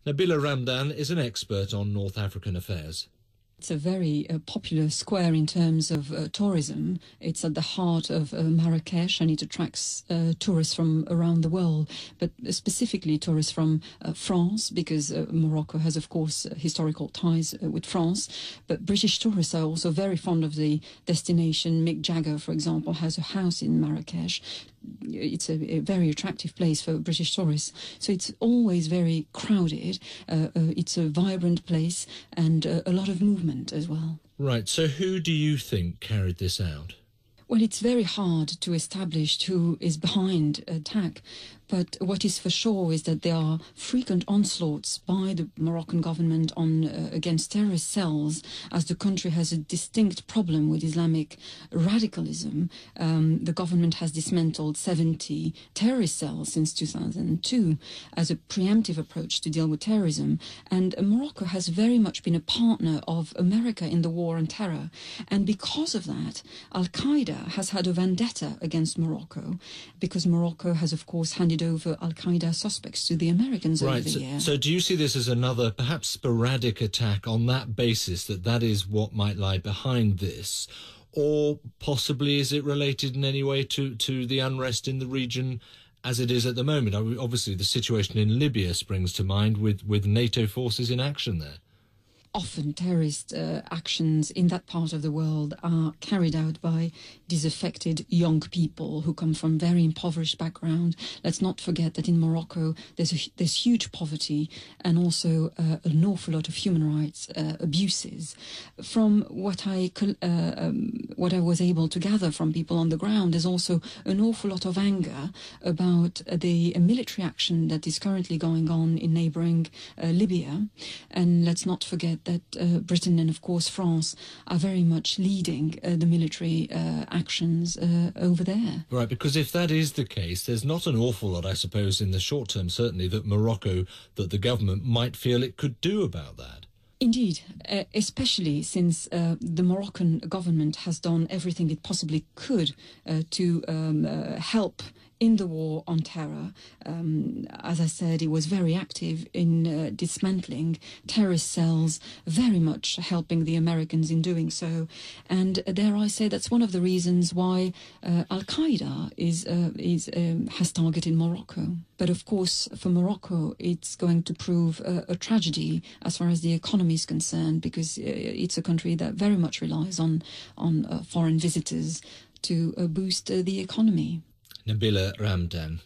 Nabila Ramdani is an expert on North African affairs. It's a very popular square in terms of tourism. It's at the heart of Marrakesh, and it attracts tourists from around the world, but specifically tourists from France, because Morocco has, of course, historical ties with France. But British tourists are also very fond of the destination. Mick Jagger, for example, has a house in Marrakesh. It's a very attractive place for British tourists. So it's always very crowded. It's a vibrant place and a lot of movement as well. Right, so who do you think carried this out? Well, it's very hard to establish who is behind attack, but what is for sure is that there are frequent onslaughts by the Moroccan government against terrorist cells, as the country has a distinct problem with Islamic radicalism. The government has dismantled 70 terrorist cells since 2002 as a preemptive approach to deal with terrorism, and Morocco has very much been a partner of America in the war on terror, and because of that, Al-Qaeda has had a vendetta against Morocco, because Morocco has, of course, handed over Al-Qaeda suspects to the Americans over the year. So do you see this as another, perhaps sporadic attack on that basis, that is what might lie behind this? Or possibly is it related in any way to the unrest in the region as it is at the moment? Obviously, the situation in Libya springs to mind with NATO forces in action there. Often terrorist actions in that part of the world are carried out by disaffected young people who come from very impoverished background. Let's not forget that in Morocco there's huge poverty and also an awful lot of human rights abuses. From what I was able to gather from people on the ground, there's also an awful lot of anger about the military action that is currently going on in neighbouring Libya. And let's not forget that Britain and, of course, France are very much leading the military actions over there. Right, because if that is the case, there's not an awful lot, I suppose, in the short term, certainly, that the government might feel it could do about that. Indeed, especially since the Moroccan government has done everything it possibly could to help in the war on terror. As I said, it was very active in dismantling terrorist cells, very much helping the Americans in doing so. And dare I say, that's one of the reasons why Al-Qaeda has targeted Morocco. But of course, for Morocco, it's going to prove a tragedy as far as the economy is concerned, because it's a country that very much relies on foreign visitors to boost the economy. Nabila Ramdani.